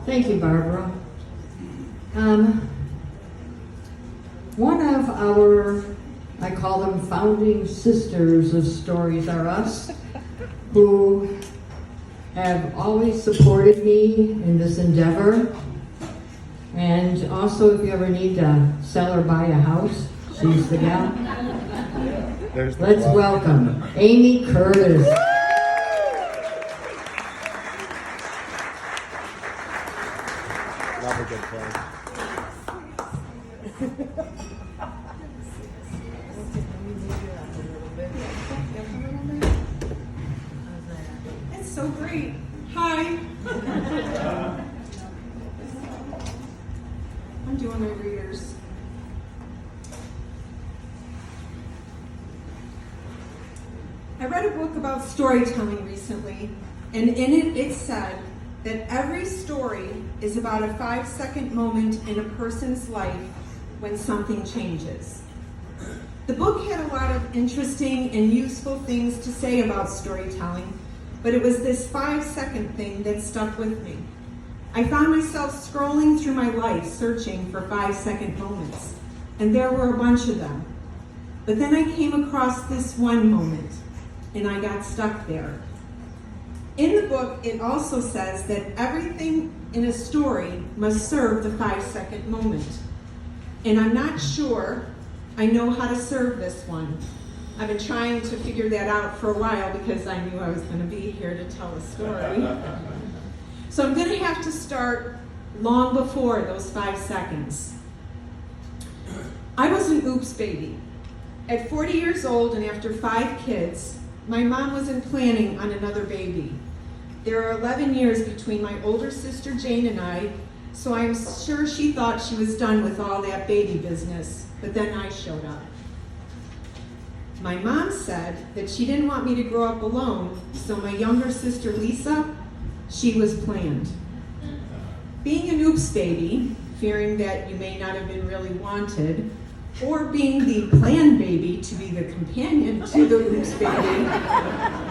Thank you, Barbara. One of our, I call them founding sisters of Stories R Us, who have always supported me in this endeavor. And also, if you ever need to sell or buy a house, she's the gal. Let's welcome Amy Curtis. Love a good play. It's so great. Hi. I'm doing my readers. I read a book about storytelling recently, and in it said that every story is about a 5-second moment in a person's life when something changes. The book had a lot of interesting and useful things to say about storytelling, but it was this 5-second thing that stuck with me. I found myself scrolling through my life searching for 5-second moments, and there were a bunch of them. But then I came across this one moment, and I got stuck there. In the book, it also says that everything in a story must serve the 5-second moment. And I'm not sure I know how to serve this one. I've been trying to figure that out for a while because I knew I was going to be here to tell a story. So I'm going to have to start long before those 5 seconds. I was an oops baby. At 40 years old and after 5 kids, my mom wasn't planning on another baby. There are 11 years between my older sister Jane and I, so I'm sure she thought she was done with all that baby business, but then I showed up. My mom said that she didn't want me to grow up alone, so my younger sister Lisa, she was planned. Being an oops baby, fearing that you may not have been really wanted, or being the planned baby to be the companion to the oops baby,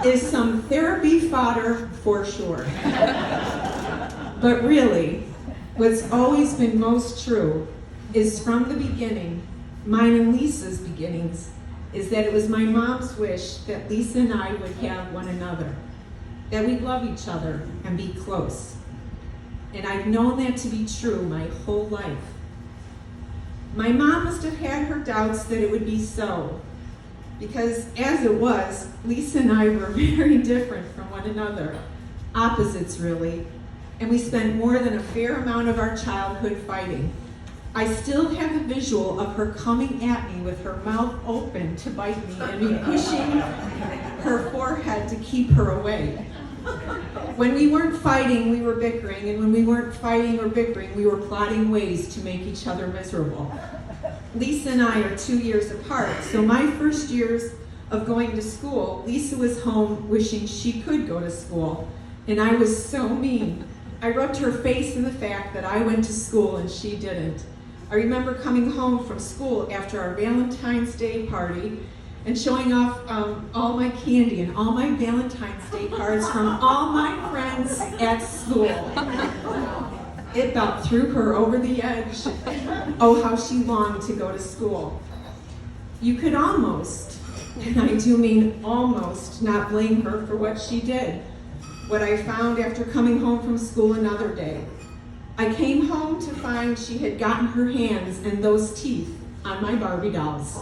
is some therapy fodder for sure. But really, what's always been most true is from the beginning, mine and Lisa's beginnings, is that it was my mom's wish that Lisa and I would have one another, that we'd love each other and be close. And I've known that to be true my whole life. My mom must have had her doubts that it would be so, because as it was, Lisa and I were very different from one another, opposites really, and we spent more than a fair amount of our childhood fighting. I still have a visual of her coming at me with her mouth open to bite me and me pushing her forehead to keep her away. When we weren't fighting, we were bickering, and when we weren't fighting or bickering, we were plotting ways to make each other miserable. Lisa and I are 2 years apart, so my first years of going to school, Lisa was home wishing she could go to school, and I was so mean. I rubbed her face in the fact that I went to school and she didn't. I remember coming home from school after our Valentine's Day party and showing off all my candy and all my Valentine's Day cards from all my friends at school. It about threw her over the edge. Oh, how she longed to go to school. You could almost, and I do mean almost, not blame her for what she did. What I found after coming home from school another day. I came home to find she had gotten her hands and those teeth on my Barbie dolls.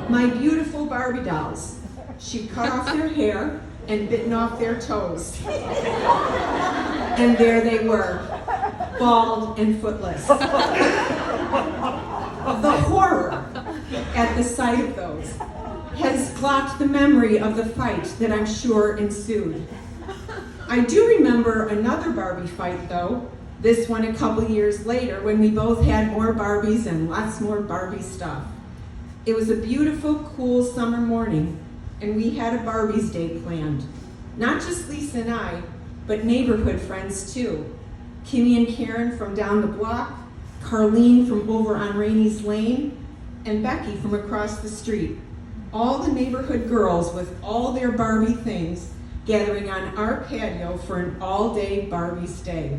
My beautiful Barbie dolls. She cut off their hair and bitten off their toes. And there they were, bald and footless. The horror at the sight of those has blocked the memory of the fight that I'm sure ensued. I do remember another Barbie fight though, this one a couple years later when we both had more Barbies and lots more Barbie stuff. It was a beautiful, cool summer morning, and we had a Barbie's Day planned. Not just Lisa and I, but neighborhood friends too. Kimmy and Karen from down the block, Carlene from over on Rainey's Lane, and Becky from across the street. All the neighborhood girls with all their Barbie things gathering on our patio for an all-day Barbie's Day.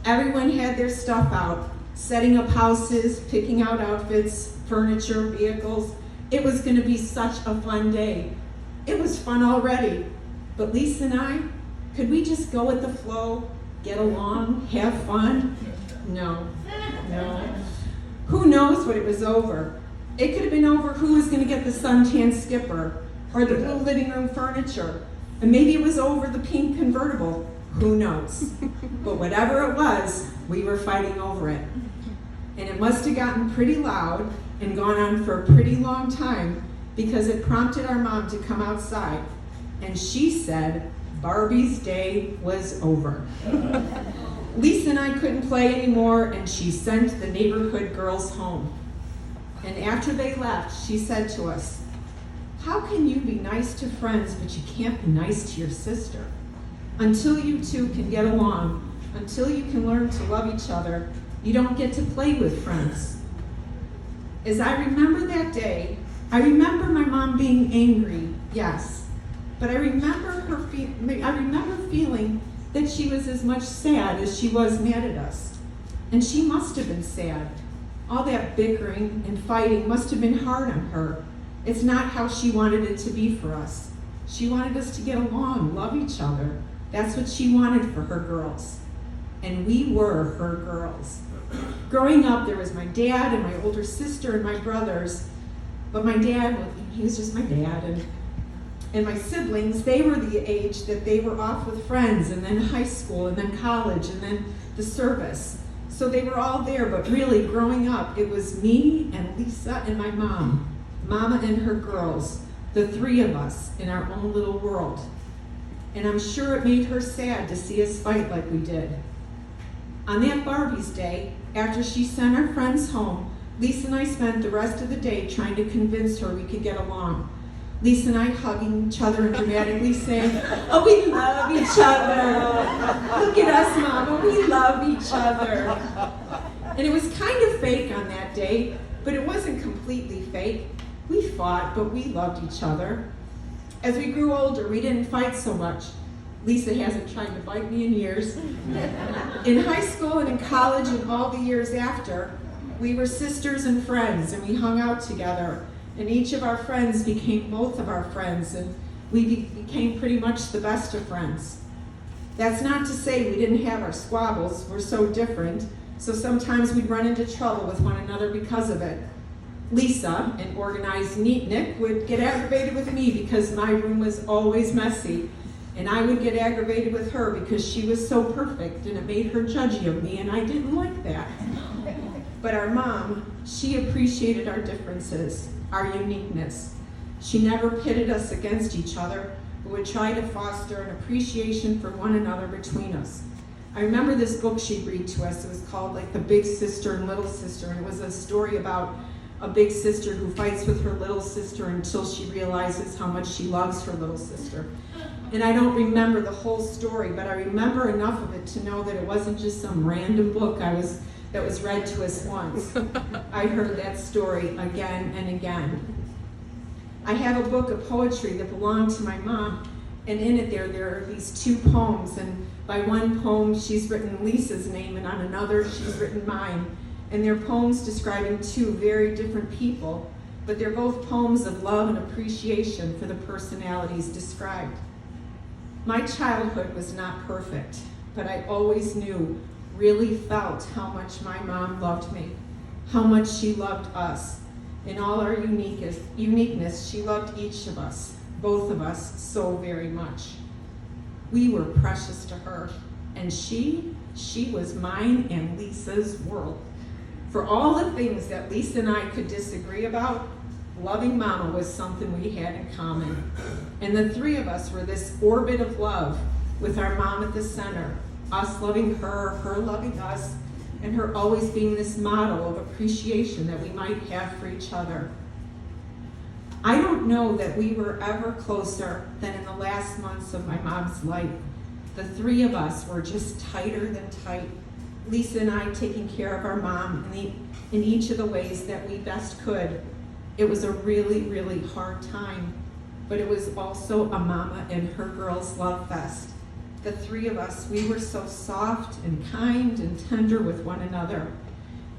Everyone had their stuff out, setting up houses, picking out outfits, furniture, vehicles. It was going to be such a fun day. It was fun already. But Lisa and I, could we just go with the flow, get along, have fun? No. Who knows what it was over? It could have been over who was going to get the suntan skipper or the blue living room furniture. And maybe it was over the pink convertible. Who knows? But whatever it was, we were fighting over it. And it must have gotten pretty loud and gone on for a pretty long time because it prompted our mom to come outside. And she said Barbie's day was over. Lisa and I couldn't play anymore, and she sent the neighborhood girls home. And after they left, she said to us, "How can you be nice to friends, but you can't be nice to your sister? Until you two can get along, until you can learn to love each other, you don't get to play with friends." As I remember that day, I remember my mom being angry, yes, but I remember feeling that she was as much sad as she was mad at us. And she must have been sad. All that bickering and fighting must have been hard on her. It's not how she wanted it to be for us. She wanted us to get along, love each other. That's what she wanted for her girls. And we were her girls. Growing up, there was my dad and my older sister and my brothers. But my dad, well, he was just my dad. And my siblings, they were the age that they were off with friends, and then high school, and then college, and then the service. So they were all there, but really, growing up, it was me and Lisa and my mom, Mama and her girls, the three of us in our own little world. And I'm sure it made her sad to see us fight like we did. On that Barbie's Day, after she sent our friends home, Lisa and I spent the rest of the day trying to convince her we could get along. Lisa and I hugging each other and dramatically saying, "Oh, we love each other. Look at us, Mama, we love each other." And it was kind of fake on that day, but it wasn't completely fake. We fought, but we loved each other. As we grew older, we didn't fight so much. Lisa hasn't tried to bite me in years. In high school and in college and all the years after, we were sisters and friends, and we hung out together. And each of our friends became both of our friends, and we became pretty much the best of friends. That's not to say we didn't have our squabbles. We're so different, so sometimes we'd run into trouble with one another because of it. Lisa, an organized neatnik, would get aggravated with me because my room was always messy, and I would get aggravated with her because she was so perfect, and it made her judgy of me, and I didn't like that. But our mom, she appreciated our differences, our uniqueness. She never pitted us against each other, but would try to foster an appreciation for one another between us. I remember this book she'd read to us. It was called like The Big Sister and Little Sister, and it was a story about a big sister who fights with her little sister until she realizes how much she loves her little sister. And I don't remember the whole story, but I remember enough of it to know that it wasn't just some random book that was read to us once. I heard that story again and again. I have a book of poetry that belonged to my mom, and in it there are these two poems, and by one poem she's written Lisa's name, and on another she's written mine. And they're poems describing two very different people, but they're both poems of love and appreciation for the personalities described. My childhood was not perfect, but I always knew, really felt how much my mom loved me, how much she loved us. In all our uniqueness, she loved each of us, both of us, so very much. We were precious to her, and she was mine and Lisa's world. For all the things that Lisa and I could disagree about, loving Mama was something we had in common. And the three of us were this orbit of love with our mom at the center, us loving her, her loving us, and her always being this model of appreciation that we might have for each other. I don't know that we were ever closer than in the last months of my mom's life. The three of us were just tighter than tight. Lisa and I taking care of our mom in each of the ways that we best could. It was a really, really hard time. but it was also a mama and her girls' love fest. The three of us, we were so soft and kind and tender with one another.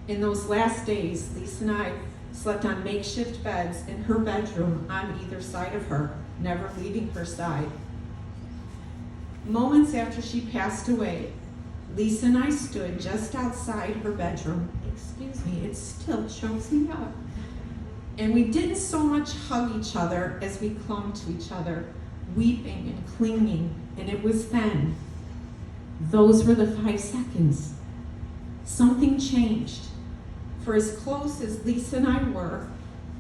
In those last days, Lisa and I slept on makeshift beds in her bedroom on either side of her, never leaving her side. Moments after she passed away, Lisa and I stood just outside her bedroom. Excuse me, it still chokes me up. And we didn't so much hug each other as we clung to each other, weeping and clinging, and it was then. Those were the 5 seconds. Something changed. For as close as Lisa and I were,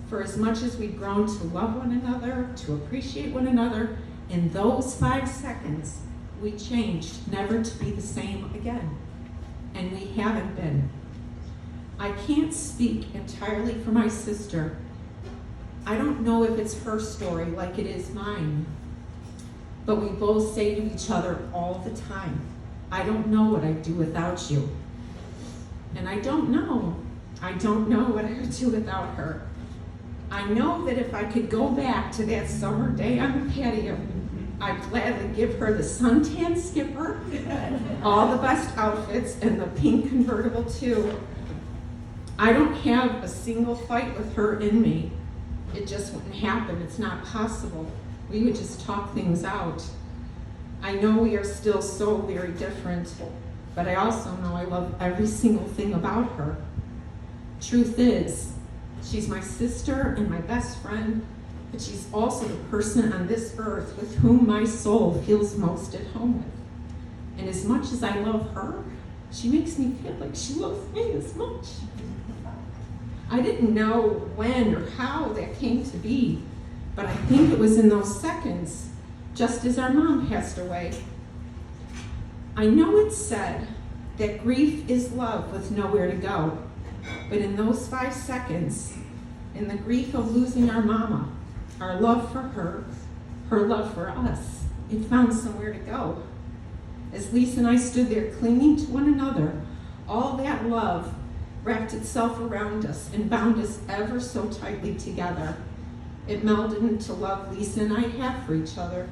for as much as we'd grown to love one another, to appreciate one another, in those 5 seconds, we changed, never to be the same again. And we haven't been. I can't speak entirely for my sister. I don't know if it's her story like it is mine. But we both say to each other all the time, I don't know what I'd do without you. And I don't know what I would do without her. I know that if I could go back to that summer day on the patio, I'd gladly give her the suntan skipper, all the best outfits, and the pink convertible too. I don't have a single fight with her in me. It just wouldn't happen. It's not possible. We would just talk things out. I know we are still so very different, but I also know I love every single thing about her. Truth is, she's my sister and my best friend, but she's also the person on this earth with whom my soul feels most at home with. And as much as I love her, she makes me feel like she loves me as much. I didn't know when or how that came to be, but I think it was in those seconds, just as our mom passed away. I know it's said that grief is love with nowhere to go, but in those 5 seconds, in the grief of losing our mama, our love for her love for us, it found somewhere to go. As Lisa and I stood there clinging to one another, all that love wrapped itself around us and bound us ever so tightly together. It melded into love Lisa and I have for each other.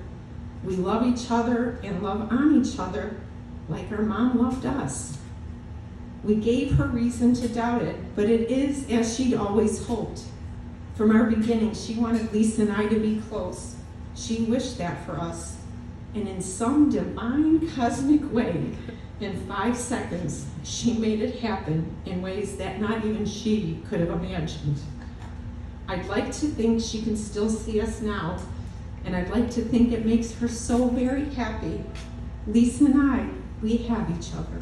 We love each other and love on each other like our mom loved us. We gave her reason to doubt it, but it is as she'd always hoped. From our beginning, she wanted Lisa and I to be close. She wished that for us. And in some divine cosmic way, in 5 seconds, she made it happen in ways that not even she could have imagined. I'd like to think she can still see us now, and I'd like to think it makes her so very happy. Lisa and I, we have each other.